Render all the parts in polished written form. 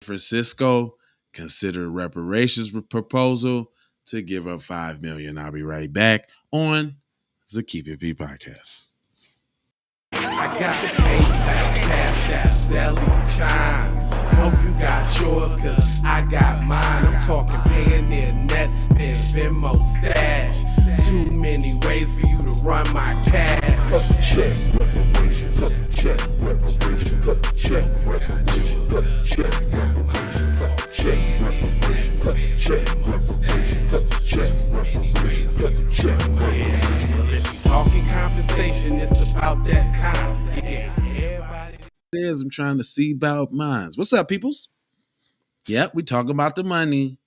Francisco considered reparations proposal to give up $5 million. I'll be right back on the Keep It P podcast. I got the PayPal, Cash App, Zelle, Chime. I hope you got yours, cause I got mine. I'm talking Payoneer, Netspend, Venmo, Stash. Too many ways for you to run my cash. Check reparations, check reparations, check reparations, check reparations, check reparations, check reparations, check reparations, check. Yeah, well, if you talking compensation, it's about that time. Yeah, everybody. It is. I'm trying to see about mines. What's up, peoples? Yep, we talking about the money.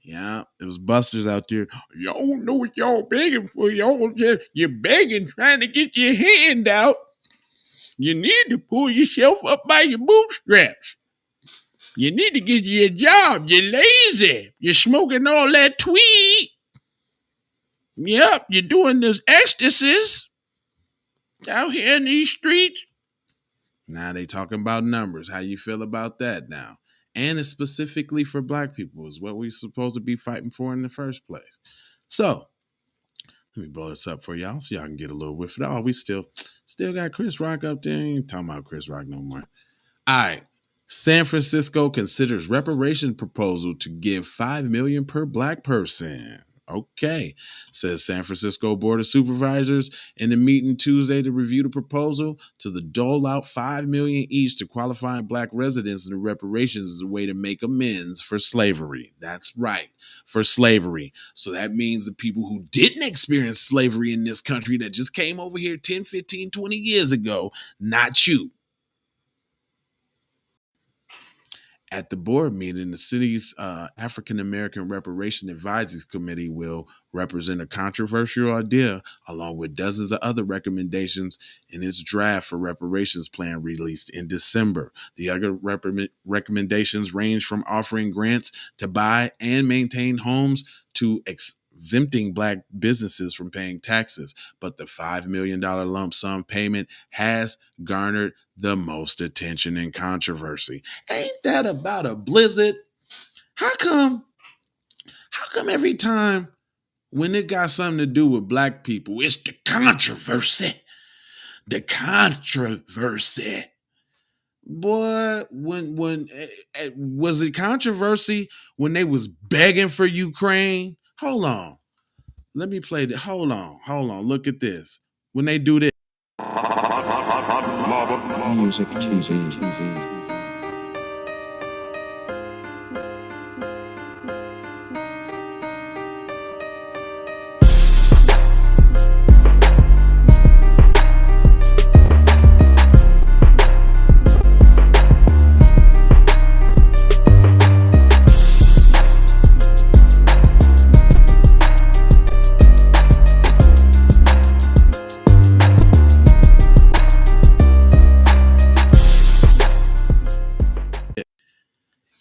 Yeah, it was busters out there. Y'all don't know what y'all begging for. You're begging, trying to get your hand out. You need to pull yourself up by your bootstraps. You need to get you a job. You're lazy. You're smoking all that tweed. Yep, you're doing those ecstasies out here in these streets. Now they talking about numbers. How you feel about that now? And it's specifically for black people is what we supposed to be fighting for in the first place. So let me blow this up for y'all so y'all can get a little whiff of it. Oh, we still got Chris Rock up there. Ain't talking about Chris Rock no more. All right. San Francisco considers reparation proposal to give $5 million per black person. Okay, says San Francisco Board of Supervisors in a meeting Tuesday to review the proposal to the dole out $5 million each to qualifying black residents, and the reparations is a way to make amends for slavery. That's right, for slavery. So that means the people who didn't experience slavery in this country that just came over here 10, 15, 20 years ago, not you. At the board meeting, the city's African American Reparation Advisory Committee will represent a controversial idea along with dozens of other recommendations in its draft for reparations plan released in December. The other recommendations range from offering grants to buy and maintain homes to exempting black businesses from paying taxes. But the $5 million lump sum payment has garnered the most attention and controversy. Ain't that about a blizzard? How come every time when it got something to do with black people, it's the controversy? The controversy. Boy, when was it controversy when they was begging for Ukraine? Hold on. Let me play that. Hold on. Look at this. When they do this. Music TV.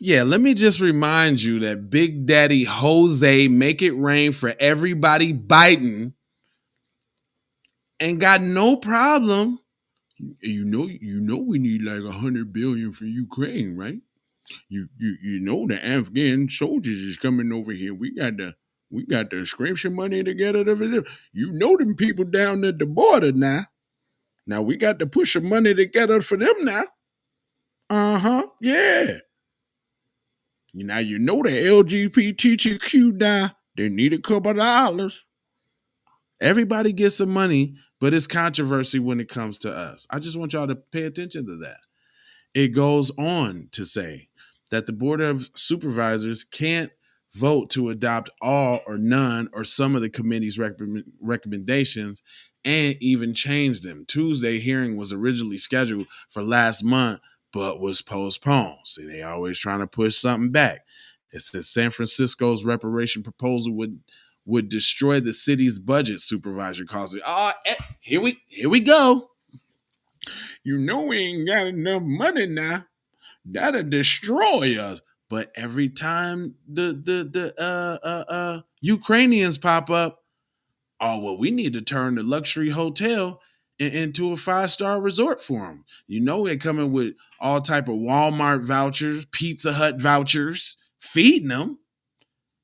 Yeah, let me just remind you that Big Daddy Jose make it rain for everybody biting and got no problem. You know we need like $100 billion for Ukraine, right? You know the Afghan soldiers is coming over here. We got to scrape some money together. You know them people down at the border now. Now we got to push some money together for them now. Yeah. Now you know the LGBTQ now, they need a couple of dollars. Everybody gets some money, but it's controversy when it comes to us. I just want y'all to pay attention to that. It goes on to say that the Board of Supervisors can't vote to adopt all or none or some of the committee's recommendations and even change them. Tuesday hearing was originally scheduled for last month, but was postponed. See, they always trying to push something back. It says San Francisco's reparation proposal would destroy the city's budget. Supervisor calls it. Here we go. You know we ain't got enough money now. That'll destroy us. But every time the Ukrainians pop up, oh well, we need to turn the luxury hotel into a 5-star resort for them. You know they're coming with all type of Walmart vouchers, Pizza Hut vouchers, feeding them.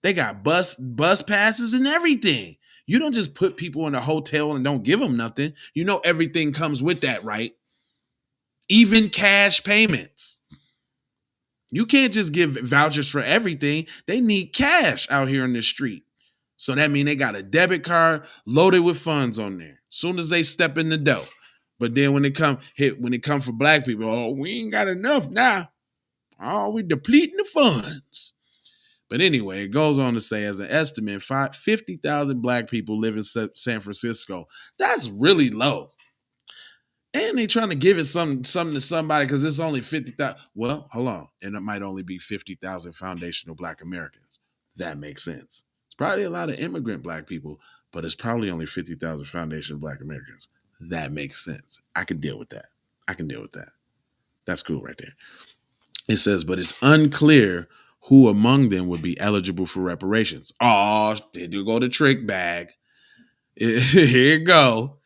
They got bus passes and everything. You don't just put people in a hotel and don't give them nothing. You know everything comes with that, right? Even cash payments. You can't just give vouchers for everything. They need cash out here in the street. So that means they got a debit card loaded with funds on there. Soon as they step in the door. But then when it come for black people, oh, we ain't got enough now. Oh, we depleting the funds. But anyway, it goes on to say, as an estimate, 50,000 black people live in San Francisco. That's really low. And they trying to give it something to somebody because it's only 50,000. Well, hold on. And it might only be 50,000 foundational black Americans. That makes sense. It's probably a lot of immigrant black people, but it's probably only 50,000 foundational black Americans. That makes sense. I can deal with that. That's cool right there. It says, but it's unclear who among them would be eligible for reparations. Oh, there you go, the trick bag. Here you go.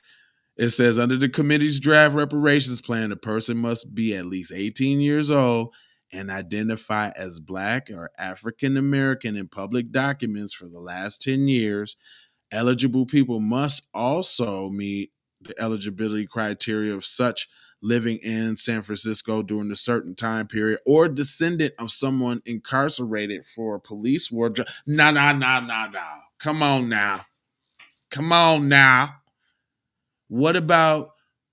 It says, under the committee's draft reparations plan, the person must be at least 18 years old and identify as black or African American in public documents for the last 10 years. Eligible people must also meet the eligibility criteria of such living in San Francisco during a certain time period or descendant of someone incarcerated for a police war. No. Come on now. What about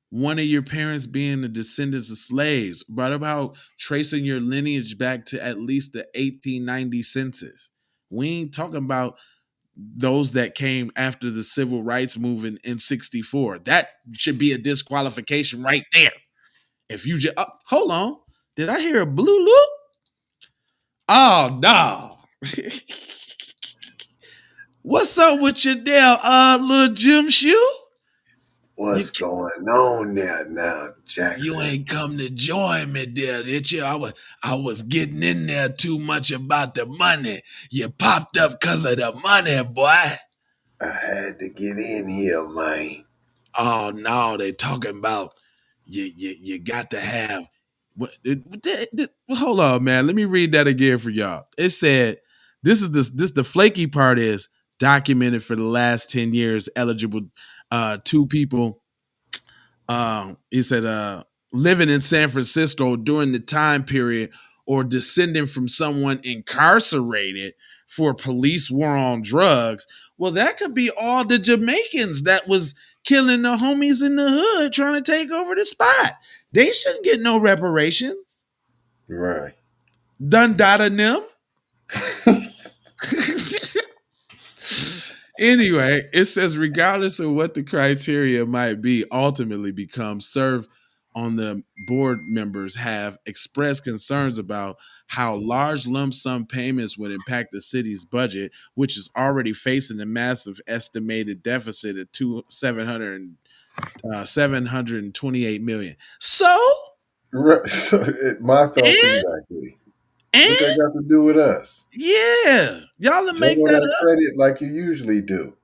one of your parents being the descendants of slaves? What about tracing your lineage back to at least the 1890 census? We ain't talking about those that came after the civil rights movement in 64. That should be a disqualification right there. If you just hold on. Did I hear a blue loop? Oh no. What's up with your damn little gym shoe? What's going on there now, Jackson? You ain't come to join me there, did you? I was getting in there too much about the money. You popped up because of the money, boy. I had to get in here, man. Oh no, they talking about you got to have. Hold on, man. Let me read that again for y'all. It said this the flaky part is documented for the last 10 years eligible two people. He said living in San Francisco during the time period or descending from someone incarcerated for police war on drugs. Well, that could be all the Jamaicans that was killing the homies in the hood trying to take over the spot. They shouldn't get no reparations. Right. Done data them. Anyway, it says regardless of what the criteria might be, ultimately becomes served on the board members have expressed concerns about how large lump sum payments would impact the city's budget, which is already facing a massive estimated deficit of 728 million. So, Right. So my thoughts exactly. What that got to do with us? Yeah, y'all to make that up credit like you usually do.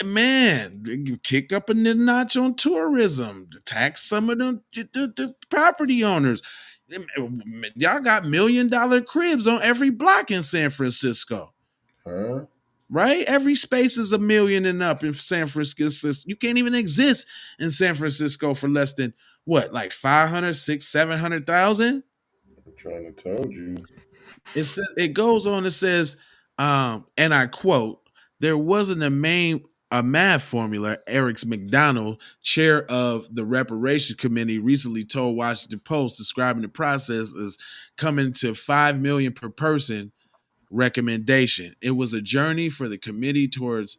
Man, you kick up a notch on tourism, tax some of the property owners. Y'all got $1 million cribs on every block in San Francisco. Huh? Right? Every space is $1 million and up in San Francisco. You can't even exist in San Francisco for less than what, like 500, 600, 700,000? I'm trying to tell you. It goes on. It says, and I quote, there wasn't a math formula. Eric McDonald, chair of the Reparations Committee, recently told Washington Post, describing the process as coming to $5 million per person recommendation. It was a journey for the committee towards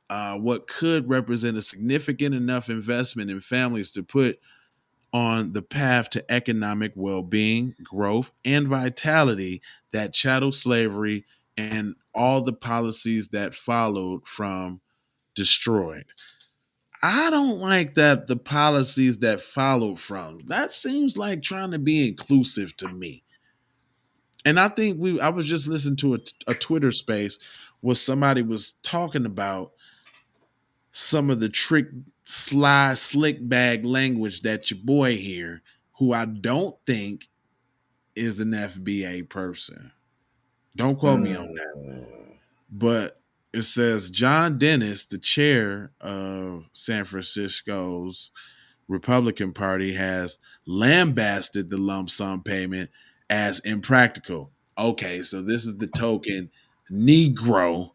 what could represent a significant enough investment in families to put on the path to economic well-being, growth, and vitality that chattel slavery and all the policies that followed from destroyed. I don't like that the policies that followed from. That seems like trying to be inclusive to me. And I think I was just listening to a Twitter space where somebody was talking about some of the trick, sly, slick bag language that your boy here, who I don't think is an FBA person. Don't quote me on that. Mm. But it says John Dennis, the chair of San Francisco's Republican Party, has lambasted the lump sum payment as impractical. Okay, so this is the token Negro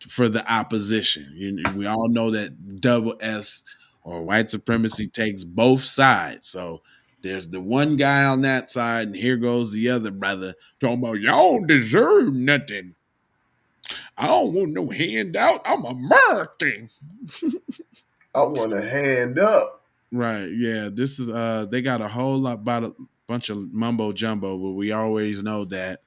for the opposition. We all know that double S or white supremacy takes both sides. So there's the one guy on that side, and here goes the other brother talking about y'all don't deserve nothing. I don't want no handout. I'm American. I want a hand up. Right. Yeah. This is they got a whole lot about a bunch of mumbo jumbo, but we always know that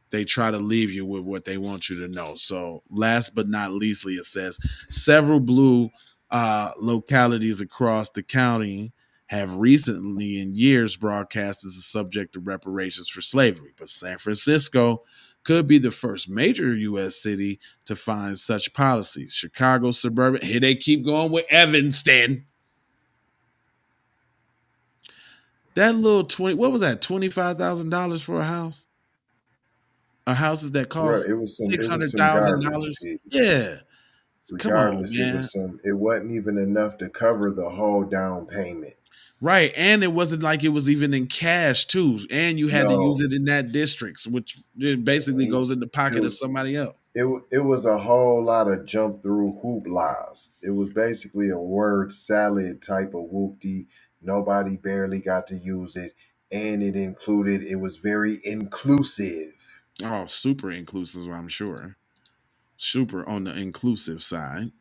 they try to leave you with what they want you to know. So last but not leastly, it says several blue localities across the county have recently in years broadcast as a subject of reparations for slavery, but San Francisco could be the first major U.S. city to find such policies. Chicago suburban, here they keep going with Evanston. That little 20, what was that? $25,000 for a house? A houses that Right. cost It was six hundred some thousand garbage. dollars. Yeah, come on, Regardless, man. it wasn't even enough to cover the whole down payment. Right, and it wasn't like it was even in cash too, and you had to use No. it in that district, which it basically He, goes in the pocket of dude, somebody else. it was a whole lot of jump through hooplas. It was basically a word salad type of whoopty. Nobody barely got to use it, and it was very inclusive. Oh, super inclusive, I'm sure. Super on the inclusive side.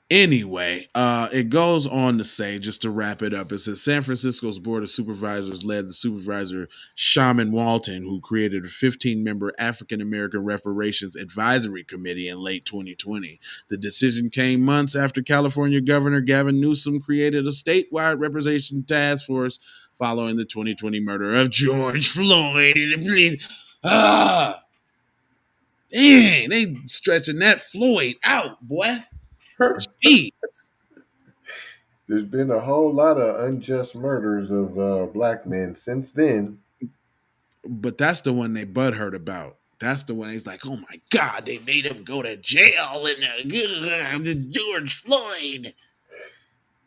Anyway, it goes on to say, just to wrap it up, it says San Francisco's Board of Supervisors led the supervisor Shaman Walton, who created a 15-member African American Reparations Advisory Committee in late 2020. The decision came months after California Governor Gavin Newsom created a statewide representation task force following the 2020 murder of George Floyd. Dang, they stretching that Floyd out, boy. Jeez. There's been a whole lot of unjust murders of black men since then. But that's the one they butthurt about. That's the one he's like, oh my God, they made him go to jail in the George Floyd.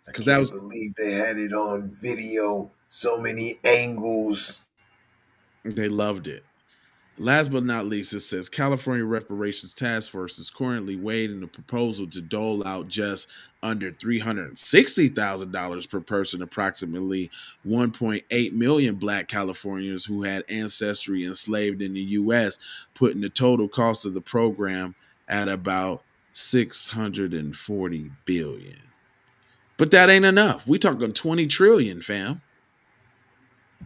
I can't believe they had it on video, so many angles. They loved it. Last but not least, it says California Reparations Task Force is currently weighing a proposal to dole out just under $360,000 per person, approximately 1.8 million Black Californians who had ancestry enslaved in the U.S., putting the total cost of the program at about $640 billion. But that ain't enough. We talking 20 trillion, fam.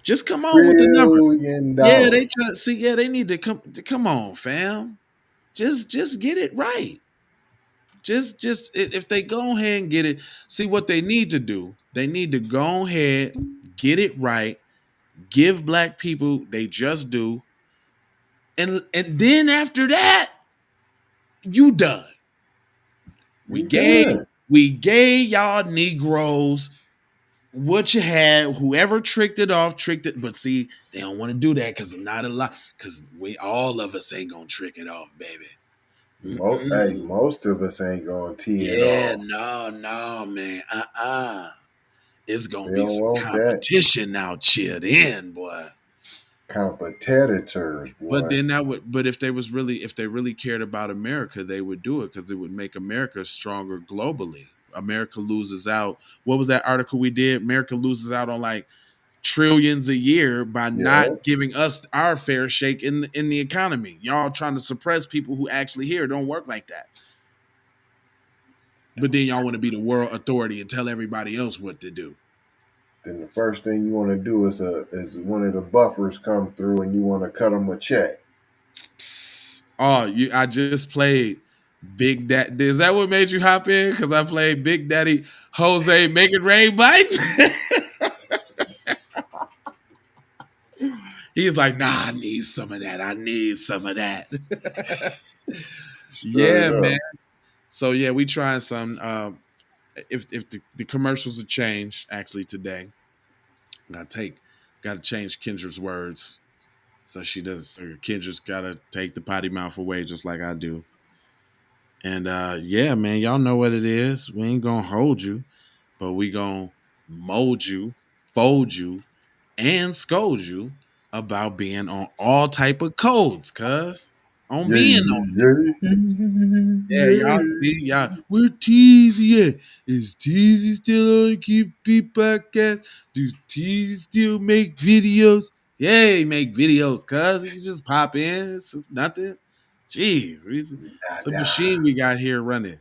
Just come on with the number. Yeah, they try to see. Yeah, they need to come on, fam. Just get it right. Just if they go ahead and get it, see what they need to do. They need to go ahead, get it right, give Black people they just do, and then after that, you done. We gave y'all Negroes what you had. Whoever tricked it, but see, they don't want to do that because not a lot, because all of us ain't gonna trick it off, baby. Hey, most of us ain't gonna tee it off. No, man. It's gonna They be don't some want competition out here then, boy. Competitors, boy. But then if they really cared about America, they would do it because it would make America stronger globally. America loses out. What was that article we did? America loses out on like trillions a year by not giving us our fair shake in the economy. Y'all trying to suppress people who actually here. Don't work like that. But then y'all want to be the world authority and tell everybody else what to do. Then the first thing you want to do is one of the buffers come through and you want to cut them a check. Oh, I just played Big Daddy. Is that what made you hop in? Because I played Big Daddy Jose Make It Rain Bite. He's like, nah, I need some of that. Yeah, man. So yeah, we trying some if the commercials are changed actually today, gotta change Kendra's words. So she does. So Kendra's gotta take the potty mouth away just like I do. And yeah, man, y'all know what it is. We ain't gonna hold you, but we gonna mold you, fold you, and scold you about being on all type of codes, cuz on Yay, being on. yay, Yeah, y'all yay. see, y'all. Where Teasy at? Is Teasy still on the QP podcast? Do Teasy still make videos? Yeah, he make videos, cuz you can just pop in. It's nothing. Jeez, it's a Nah. machine we got here running.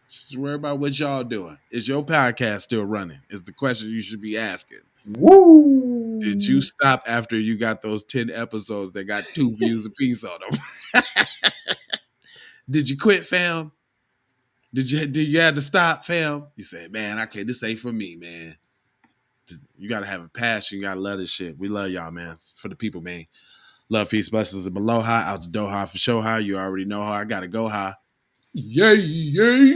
Just worry about what y'all doing. Is your podcast still running? Is the question you should be asking. Did you Woo! stop after you got those 10 episodes that got 2 views apiece on them? Did you quit, fam? Did you have to stop, fam? You said, man, okay, this ain't for me, man. You gotta have a passion. You gotta love this shit. We love y'all, man. It's for the people, man. Love, peace, blessings, and below high, out the door high for show high. You already know how I gotta go high. Yay, yay.